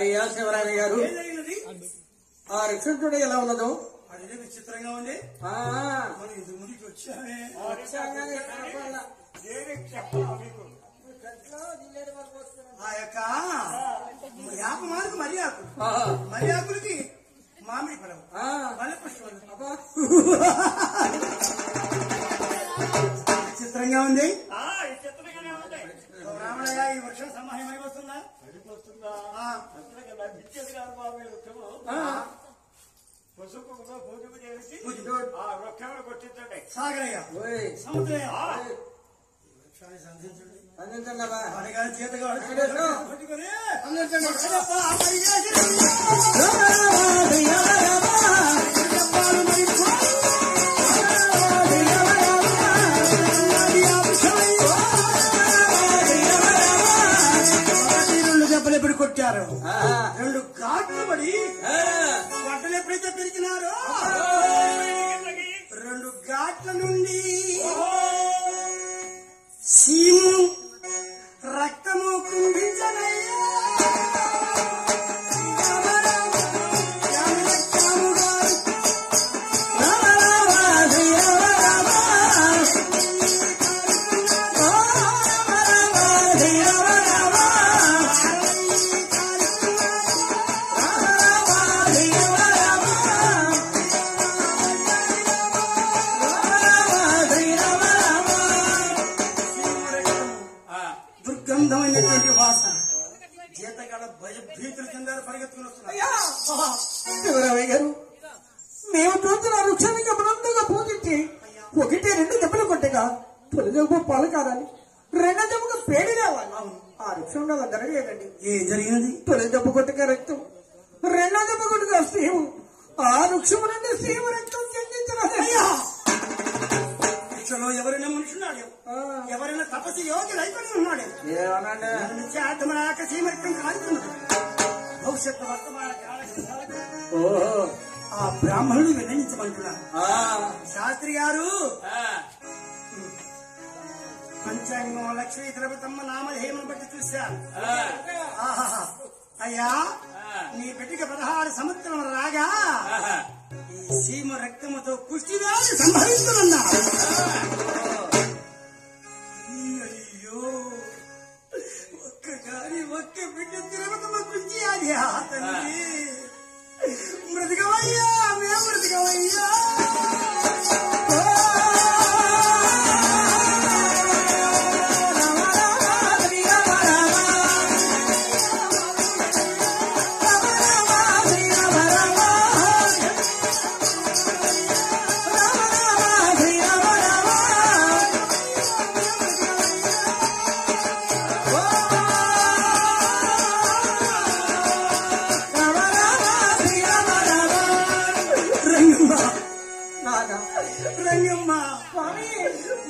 అయ్యా శివరాయ గారు ఆ రిక్షుడు ఎలా ఉన్నదో అది విచిత్రంగా ఉంది. మనం ఇంతకు ముందుకి వచ్చామే ఆ యొక్క యాపమాలకు మర్యాకులకి మామిడి పడవ విచిత్రంగా ఉంది. రామయ్య ఈ వర్షం సమాహం అయిపోతుందా? సాగరయ్య సముద్రయ్య అందించండి చేతగా దెబ్బలు ఎప్పుడు కొట్టారు, 2 ఘాట్లు పడి బట్టలు ఎప్పుడైతే పెరిగినారో 2 ఘాట్ల నుండి సీము రక్తము కుంభించనయ్యా. దుర్గంధమైనటువంటి వాసన జీతగాడ భయభీతులు చెందారు, పరిగెత్తుకుని వస్తున్నారు. గారు మేము చూస్తున్న వృక్షాన్ని గమనంగా పూజించి 1-2 దెబ్బలు కొట్టగా తొలి దెబ్బ పాలు కాదని 2వ దెబ్బకు పేడి రావాలి. ఆ వృక్షం అలా జరగలేదండి. ఏం జరిగినది? తొలి దెబ్బ కొట్టగా రక్తం, 2వ దెబ్బ కొట్టగా శ్రీము, ఆ వృక్షము నుండి శ్రీము రక్తం చెందించరాదయ్యా. ఎవరైనా మనుషున్నాడు, ఎవరైనా తపస్సు యోగి రైతులు ఉన్నాడు. ఆత్మనాక సీమర్థం కాదుతున్నాడు. భవిష్యత్తు వర్తమాన ఆ బ్రాహ్మణుడు వినయించమంటున్నారు. శాస్త్రి గారు పంచాంగం లక్ష్మీ ద్రవతమ్మ నామధేయమును బట్టి చూశారు. అయ్యా నీ బిడ్డకి 16 సంవత్సరం రాగా ఈ సీమ రక్తముతో కుష్టి వ్యాధి సంభవిస్తున్నా. అయ్యో ఒక్క బిడ్డ తిరగతమ్మ కుష్టి వ్యాధి తండ్రి మృతికమయ్యా, మేము మృతికమయ్యా.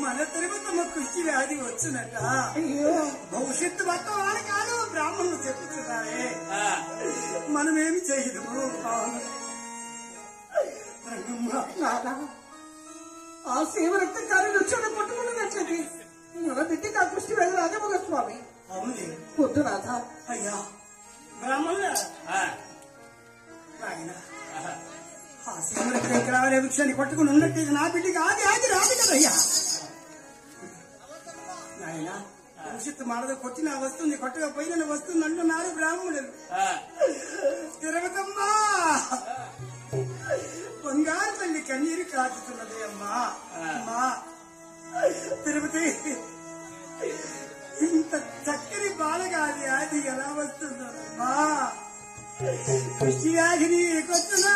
మన తిరుపతమ్మ కుష్టి వ్యాధి వచ్చినట్ట భవిష్యత్తు వర్తమాన కాదు బ్రాహ్మణులు చెప్పుతున్నారే, మనమేమి చేయదు. ఆ శివ రక్తం కానీ వృక్షాన్ని కొట్టుకున్నట్లయితే మన బిడ్డకి ఆ కృష్టి వెళ్ళి రాజమొగ స్వామి. అవును వద్దు రాధ. అయ్యా బ్రాహ్మణుల ఆ శివరక్తం ఇక్కడ రావాలే వృక్షాన్ని కొట్టుకుని ఉన్నట్టు నా బిడ్డకి ఆది రాదు కదయ్యా. నాయన భవిష్యత్తు మాడదు, కొట్టినా వస్తుంది, కొట్టగా పోయిన వస్తుంది అంటున్నారు బ్రాహ్మణులు. తిరగతమ్మా బంగారు తల్లి కన్నీరు కాచుతున్నది అమ్మా. అమ్మా తిరుపతి ఇంత చక్కని బాలగాది ఆది ఎలా వస్తుందమ్మా? కృష్టి వ్యాధిని కొట్టున్నా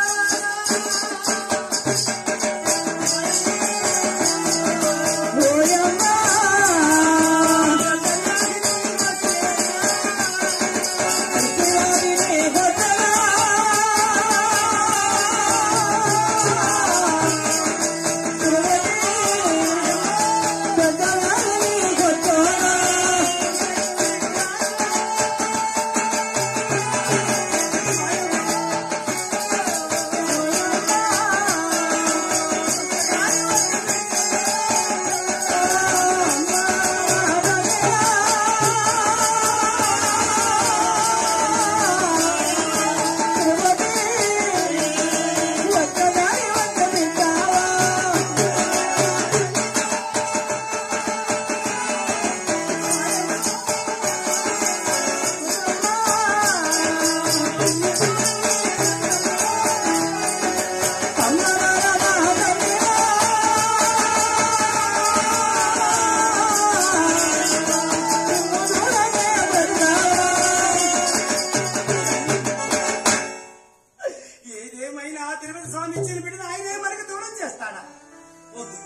వద్దు.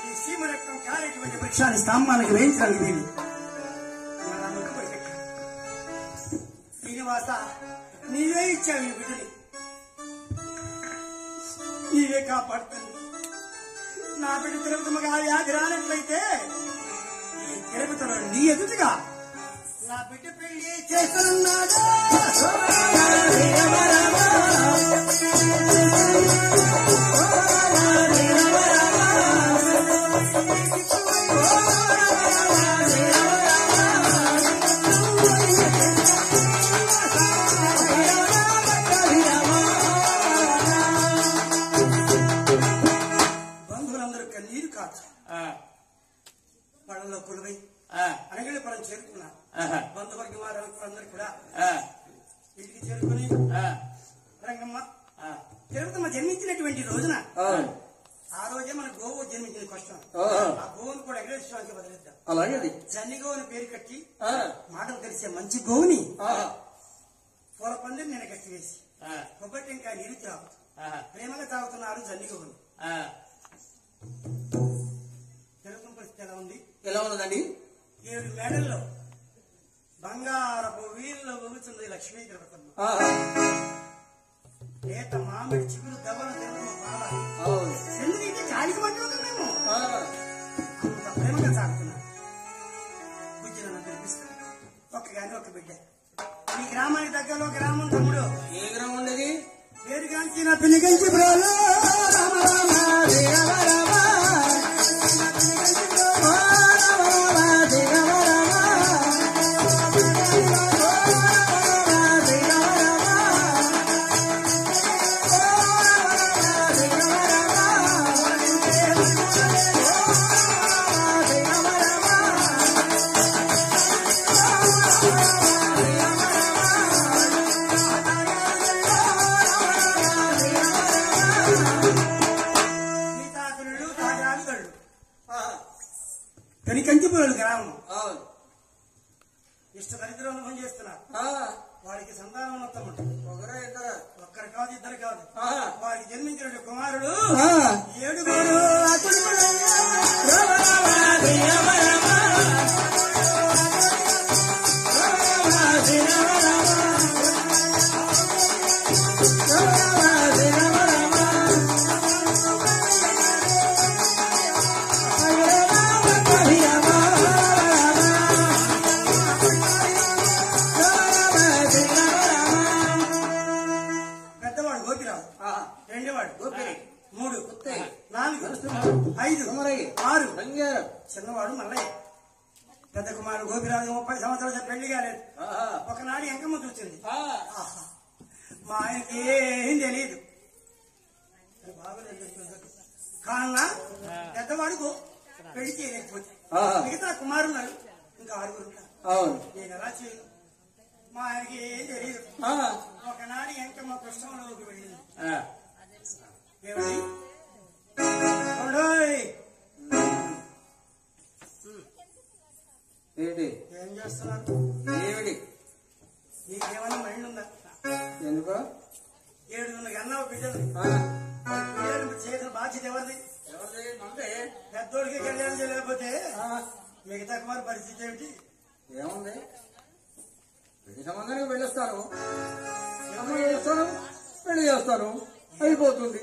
ఈ సీమ రక్తం కారేటువంటి వృక్షాన్ని స్తంభానికి వేయించడానికి వీలు. శ్రీనివాస, నీవే ఇచ్చావు ఈ బిడ్డని, నీవే కాపాడుతుంది. నా బిడ్డ తిరుగుతుమ్మగా వ్యాధి రానట్లయితే ఈ తిరుగుతున్న నీ ఎదుటిగా నా బిడ్డ పెళ్లి చేస్తున్నాడు. బంధువులందరూ కన్నీరు కాచు పళ్ళలో కొలువై అనగలి పరం చేరుకున్నారు. బంధువర్గ వారందరూ కూడా ఇంటికి చేరుకుని రంగమ్మ తిరుగుతమ్మ జన్మించినటువంటి రోజున ఆ రోజే మన గోవు జన్మించిన కష్టం. ఆ గోవును కూడా ఎగరేశ్వరానికి వదిలేద్దాం. అలాగే జన్ని గోవుని పేరు కట్టి మాటలు తెలిసే మంచి గోవుని పూల పందిరి నేను కట్టి వేసి కొబ్బరి టెంకాయ నీరు తాగు ప్రేమగా తాగుతున్నారు జన్ని గోవుని. తిరుగుతున్న పరిస్థితి ఎలా ఉంది? ఎలా ఉన్నదండి? 7 మేడల్లో బంగారపు వీళ్ళు ఊగుతుంది లక్ష్మీ తిరుగుతమ్మ. లేత మామిడి చిగురు దెబ్బలు తిరుగుతున్న బాగా ఎందుకంటే కాలికి పట్టుకుంటాం మేము. అంత ప్రేమగా సాగుతున్నాం. బుజ్జిన కనిపిస్తుంది ఒక్కగాని ఒక బిడ్డ. ఈ గ్రామానికి దగ్గరలో గ్రామం తమ్ముడు. ఏ గ్రామం ఉండేది? పేరుగాంచిన పిలిగంచి బ్రోలో రామ రామ రామ రామ కనికంచిపురం గ్రామం. ఇష్ట దరిద్రం అనుభవం చేస్తున్నారు. వాడికి సంతానం మొత్తం ఉంటుంది. ఒక్కరు కాదు, ఇద్దరు కాదు. వాడికి జన్మించిన కుమారుడు 7 చిన్నవాడు మల్లయ్య. పెద్ద కుమారుడు గోపిరాజు 30 సంవత్సరాలు పెళ్లి కాలేదు. ఒకనాడు ఎంకమ్మ చూసింది. మా ఆయనకి ఏం తెలియదు. కావున పెద్దవాడు పెళ్లి చేయలేకపోతే మిగతా కుమారున్నారు ఇంకా 6 ఉంటారు. నేను ఎలా చేయను? మా ఆయనకి ఏం తెలియదు. ఒకనాడు ఎంకమ్మ కృష్ణంలోకి వెళ్ళింది. ఏమిటి ఏం చేస్తున్నారు? ఏమిటి? నీకేమన్నా మైండ్ ఉందా? ఎందుకో 7 అన్నావు బిడ్డలు చేసిన బాధ్యత ఎవరిది? పెద్దోడికి కళ్యాణం చేయలేకపోతే మిగతా కుమారు పరిస్థితి ఏమిటి? ఏముంది? పెళ్లి సంబంధానికి వెళ్ళొస్తాను, పెళ్లి చేస్తాను, అయిపోతుంది.